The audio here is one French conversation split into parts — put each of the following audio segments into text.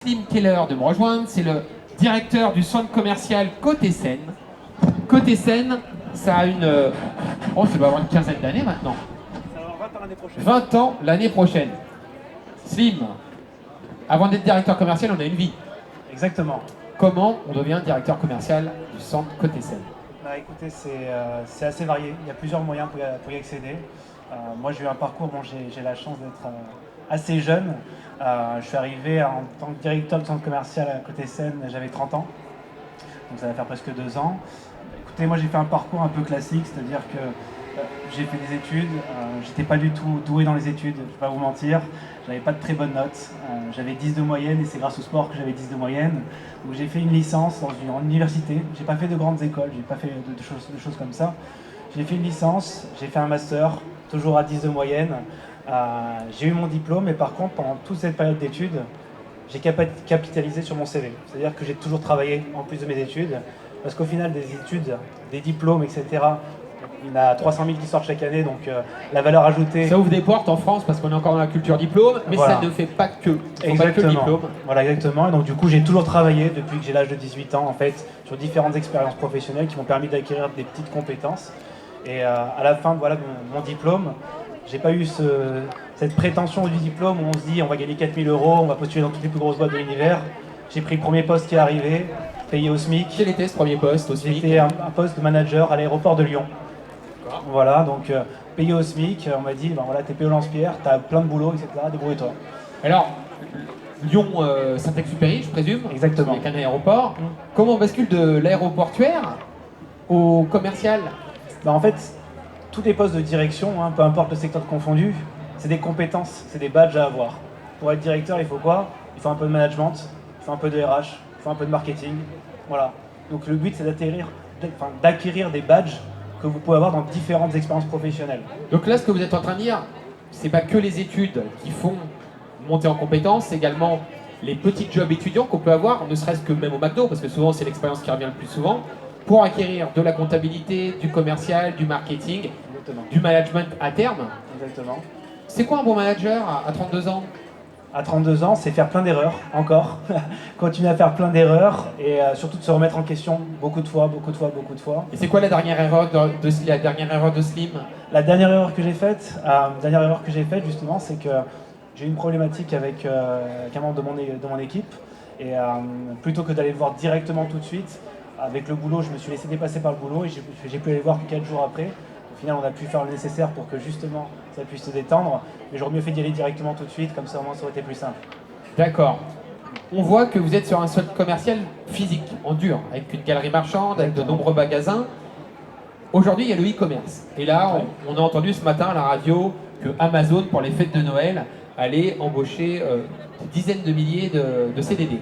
Slim Keller de me rejoindre, c'est le directeur du centre commercial Côté Seine. Côté Seine, ça a ça doit avoir une quinzaine d'années maintenant. Ça va avoir 20 ans l'année prochaine. 20 ans l'année prochaine. Slim, avant d'être directeur commercial, on a une vie. Exactement. Comment on devient directeur commercial du centre Côté Seine? Bah, écoutez, c'est assez varié. Il y a plusieurs moyens pour y accéder. Moi, j'ai eu un parcours, bon, j'ai la chance d'être assez jeune. Je suis arrivé en tant que directeur du centre commercial à Côté Seine, j'avais 30 ans. Donc ça va faire presque 2 ans. Écoutez, moi j'ai fait un parcours un peu classique, c'est-à-dire que j'ai fait des études, j'étais pas du tout doué dans les études, je vais pas vous mentir, j'avais pas de très bonnes notes, j'avais 10 de moyenne et c'est grâce au sport que j'avais 10 de moyenne. Donc j'ai fait une licence en université, j'ai pas fait de grandes écoles, j'ai pas fait de choses comme ça. J'ai fait une licence, j'ai fait un master, toujours à 10 de moyenne. J'ai eu mon diplôme, mais par contre, pendant toute cette période d'études, j'ai capitalisé sur mon CV. C'est-à-dire que j'ai toujours travaillé en plus de mes études, parce qu'au final, des études, des diplômes, etc., il y en a 300 000 qui sortent chaque année, donc la valeur ajoutée... Ça ouvre des portes en France parce qu'on est encore dans la culture diplôme, mais voilà. ça ne fait pas que. Exactement. Pas que le diplôme. Voilà, exactement. Et donc du coup, j'ai toujours travaillé depuis que j'ai l'âge de 18 ans, en fait, sur différentes expériences professionnelles qui m'ont permis d'acquérir des petites compétences. Et à la fin voilà, de mon diplôme, j'ai pas eu cette prétention du diplôme où on se dit on va gagner 4 000 €, on va postuler dans toutes les plus grosses boîtes de l'univers. J'ai pris le premier poste qui est arrivé, payé au SMIC. Quel était ce premier poste au SMIC? C'était un poste de manager à l'aéroport de Lyon. Voilà, donc payé au SMIC, on m'a dit ben voilà, t'es payé au lance-pierre, t'as plein de boulot, etc. Débrouille-toi. Alors, Lyon, Saint-Exupéry, je présume. Exactement. Avec un aéroport. Comment on bascule de l'aéroportuaire au commercial? Ben, en fait, tous les postes de direction, hein, peu importe le secteur confondu, c'est des compétences, c'est des badges à avoir. Pour être directeur, il faut quoi? Il faut un peu de management, il faut un peu de RH, il faut un peu de marketing. Voilà. Donc le but, c'est d'acquérir des badges que vous pouvez avoir dans différentes expériences professionnelles. Donc là, ce que vous êtes en train de dire, c'est pas que les études qui font monter en compétences, c'est également les petits jobs étudiants qu'on peut avoir, ne serait-ce que même au McDo, parce que souvent c'est l'expérience qui revient le plus souvent, pour acquérir de la comptabilité, du commercial, du marketing, Exactement. du management à terme. Exactement. C'est quoi un bon manager à 32 ans? À 32 ans, c'est faire plein d'erreurs, encore. Continuer à faire plein d'erreurs et surtout de se remettre en question beaucoup de fois. Et c'est quoi la dernière erreur de Slim? La dernière erreur que j'ai faite, justement, c'est que j'ai eu une problématique avec un membre de mon équipe. Et plutôt que d'aller le voir directement tout de suite, avec le boulot, je me suis laissé dépasser par le boulot et j'ai pu aller le voir que 4 jours après. Au final, on a pu faire le nécessaire pour que justement ça puisse se détendre. Mais j'aurais mieux fait d'y aller directement tout de suite, comme ça au moins ça aurait été plus simple. D'accord. On voit que vous êtes sur un centre commercial physique, en dur, avec une galerie marchande, avec de nombreux magasins. Aujourd'hui, il y a le e-commerce. Et là, on a entendu ce matin à la radio que Amazon, pour les fêtes de Noël, allait embaucher des dizaines de milliers de CDD.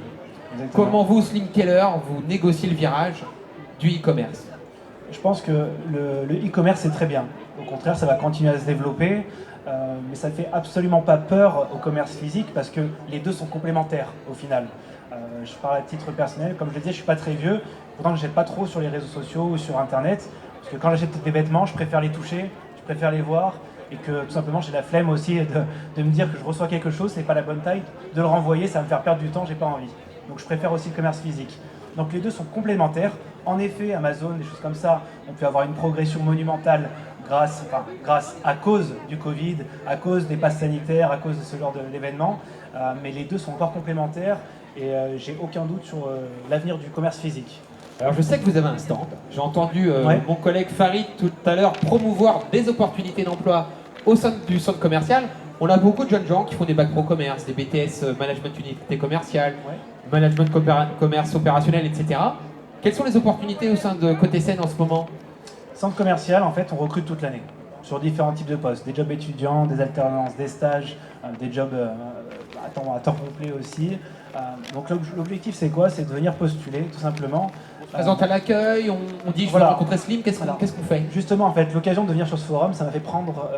Exactement. Comment vous, Slim Keller, vous négociez le virage du e-commerce? Je pense que le e-commerce c'est très bien. Au contraire, ça va continuer à se développer, mais ça ne fait absolument pas peur au commerce physique parce que les deux sont complémentaires au final. Je parle à titre personnel, comme je le disais, je suis pas très vieux, pourtant je n'achète pas trop sur les réseaux sociaux ou sur internet, parce que quand j'achète des vêtements, je préfère les toucher, je préfère les voir, et que tout simplement j'ai la flemme aussi de me dire que je reçois quelque chose, c'est pas la bonne taille, de le renvoyer, ça va me faire perdre du temps, j'ai pas envie. Donc je préfère aussi le commerce physique. Donc les deux sont complémentaires. En effet, Amazon, des choses comme ça, on peut avoir une progression monumentale grâce à cause du Covid, à cause des passes sanitaires, à cause de ce genre d'événements. Mais les deux sont encore complémentaires et j'ai aucun doute sur l'avenir du commerce physique. Alors je sais que vous avez un stand. J'ai entendu mon collègue Farid tout à l'heure promouvoir des opportunités d'emploi au sein du centre commercial. On a beaucoup de jeunes gens qui font des bacs pro commerce, des BTS management unité commerciale, management commerce opérationnel, etc. Quelles sont les opportunités au sein de Côté Seine en ce moment? Centre commercial, en fait, on recrute toute l'année sur différents types de postes, des jobs étudiants, des alternances, des stages, des jobs à temps complet aussi. Donc l'objectif c'est quoi? C'est de venir postuler tout simplement. On se présente à l'accueil, on dit je veux rencontrer Slim, qu'est-ce qu'on fait? Justement, en fait, l'occasion de venir sur ce forum, ça m'a fait prendre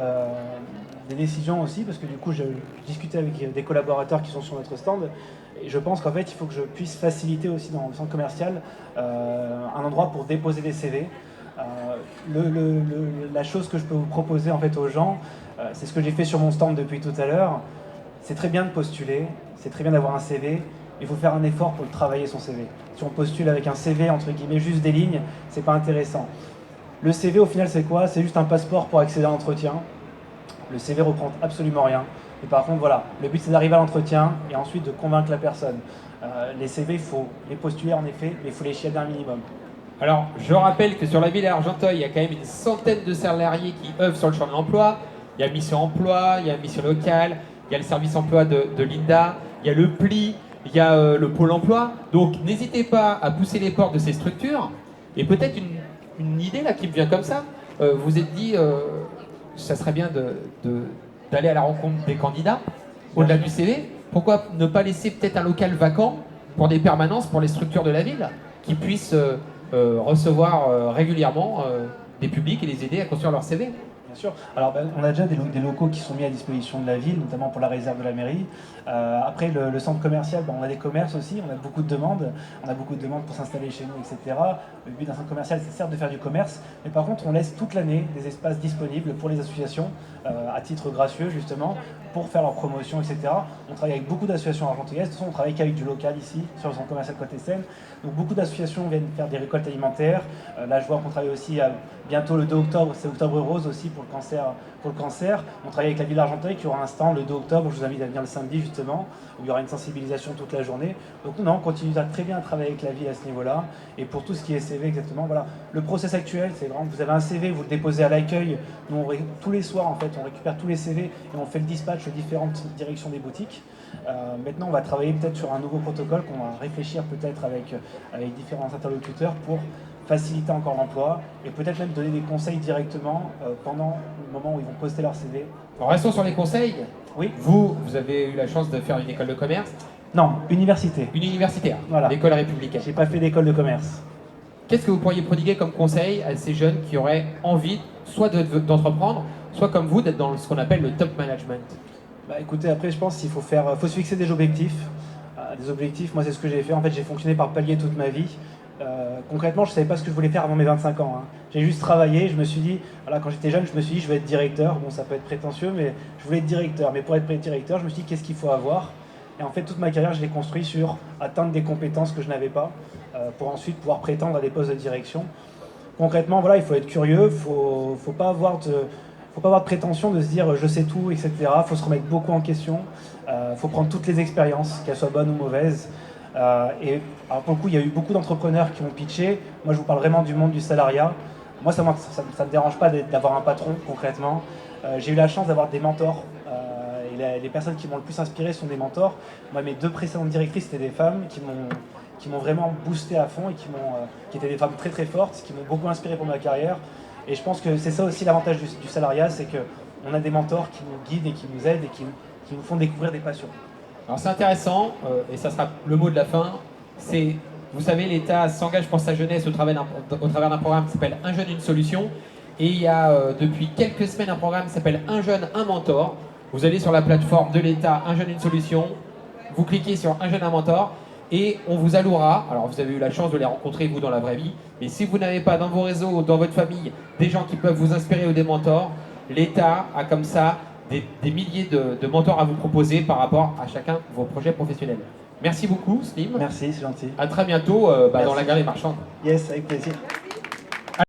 des décisions aussi, parce que du coup, je discutais avec des collaborateurs qui sont sur notre stand, et je pense qu'en fait, il faut que je puisse faciliter aussi dans le centre commercial un endroit pour déposer des CV. La chose que je peux vous proposer en fait aux gens, c'est ce que j'ai fait sur mon stand depuis tout à l'heure. C'est très bien de postuler, c'est très bien d'avoir un CV, il faut faire un effort pour le travailler son CV. Si on postule avec un CV, entre guillemets, juste des lignes, c'est pas intéressant. Le CV, au final, c'est quoi? C'est juste un passeport pour accéder à l'entretien. Le CV reprend absolument rien. Et par contre, voilà, le but c'est d'arriver à l'entretien et ensuite de convaincre la personne. Les CV, il faut les postuler en effet, mais il faut les chier d'un minimum. Alors, je rappelle que sur la ville d'Argenteuil, il y a quand même une centaine de salariés qui œuvrent sur le champ de l'emploi. Il y a Mission Emploi, il y a Mission Locale, il y a le service emploi de l'INDA, il y a le PLI, il y a le Pôle Emploi. Donc, n'hésitez pas à pousser les portes de ces structures. Et peut-être une idée là qui me vient comme ça. Vous êtes dit, ça serait bien d'aller à la rencontre des candidats au-delà du CV. Pourquoi ne pas laisser peut-être un local vacant pour des permanences pour les structures de la ville qui puissent recevoir régulièrement des publics et les aider à construire leur CV? Bien sûr. Alors, on a déjà des locaux qui sont mis à disposition de la ville, notamment pour la réserve de la mairie. Après, le centre commercial, on a des commerces aussi, on a beaucoup de demandes. On a beaucoup de demandes pour s'installer chez nous, etc. Le but d'un centre commercial, c'est certes de faire du commerce, mais par contre, on laisse toute l'année des espaces disponibles pour les associations, à titre gracieux, justement, pour faire leur promotion, etc. On travaille avec beaucoup d'associations argenteuises. De toute façon, on travaille qu'avec du local ici, sur le centre commercial Côte Seine. Donc, beaucoup d'associations viennent faire des récoltes alimentaires. Là, je vois qu'on travaille aussi bientôt le 2 octobre, c'est Octobre Rose aussi pour le cancer. On travaille avec la ville d'Argenteuil qui aura un stand le 2 octobre. Je vous invite à venir le samedi justement, où il y aura une sensibilisation toute la journée. Donc non, on continue très bien à travailler avec la ville à ce niveau-là. Et pour tout ce qui est CV exactement, voilà. Le process actuel, c'est vraiment, vous avez un CV, vous le déposez à l'accueil. Nous, tous les soirs en fait, on récupère tous les CV et on fait le dispatch aux différentes directions des boutiques. Maintenant, on va travailler peut-être sur un nouveau protocole qu'on va réfléchir peut-être avec différents interlocuteurs pour faciliter encore l'emploi et peut-être même donner des conseils directement pendant le moment où ils vont poster leur CV. Alors, restons sur les conseils. Oui. Vous avez eu la chance de faire une école de commerce. Non, université. Une universitaire, voilà. L'école républicaine. J'ai pas fait d'école de commerce. Qu'est-ce que vous pourriez prodiguer comme conseil à ces jeunes qui auraient envie soit d'entreprendre, soit comme vous d'être dans ce qu'on appelle le top management? Bah, écoutez, après je pense qu'il faut se fixer des objectifs. Des objectifs, moi c'est ce que j'ai fait. En fait, j'ai fonctionné par palier toute ma vie. Concrètement, je ne savais pas ce que je voulais faire avant mes 25 ans. Hein. J'ai juste travaillé, je me suis dit, voilà, quand j'étais jeune, je me suis dit, je vais être directeur. Bon, ça peut être prétentieux, mais je voulais être directeur. Mais pour être directeur, je me suis dit, qu'est-ce qu'il faut avoir? Et en fait, toute ma carrière, je l'ai construit sur atteindre des compétences que je n'avais pas, pour ensuite pouvoir prétendre à des postes de direction. Concrètement, voilà, il faut être curieux, il ne faut pas avoir de prétention de se dire, je sais tout, etc. Il faut se remettre beaucoup en question. Il faut prendre toutes les expériences, qu'elles soient bonnes ou mauvaises. Et alors pour le coup, il y a eu beaucoup d'entrepreneurs qui ont pitché. Moi, je vous parle vraiment du monde du salariat. Moi, ça ne me dérange pas d'avoir un patron, concrètement. J'ai eu la chance d'avoir des mentors. Et les personnes qui m'ont le plus inspiré sont des mentors. Moi, mes 2 précédentes directrices, c'était des femmes qui m'ont vraiment boosté à fond et qui étaient des femmes très très fortes, qui m'ont beaucoup inspiré pour ma carrière. Et je pense que c'est ça aussi l'avantage du salariat, c'est qu'on a des mentors qui nous guident et qui nous aident et qui nous font découvrir des passions. Alors c'est intéressant, et ça sera le mot de la fin, c'est, vous savez, l'État s'engage pour sa jeunesse au travers d'un programme qui s'appelle Un jeune, une solution, et il y a depuis quelques semaines un programme qui s'appelle Un jeune, un mentor. Vous allez sur la plateforme de l'État Un jeune, une solution, vous cliquez sur Un jeune, un mentor, et on vous allouera. Alors vous avez eu la chance de les rencontrer vous dans la vraie vie, mais si vous n'avez pas dans vos réseaux ou dans votre famille des gens qui peuvent vous inspirer ou des mentors, l'État a comme ça des milliers de mentors à vous proposer par rapport à chacun de vos projets professionnels. Merci beaucoup, Slim. Merci, c'est gentil. À très bientôt dans la galerie marchande. Yes, avec plaisir.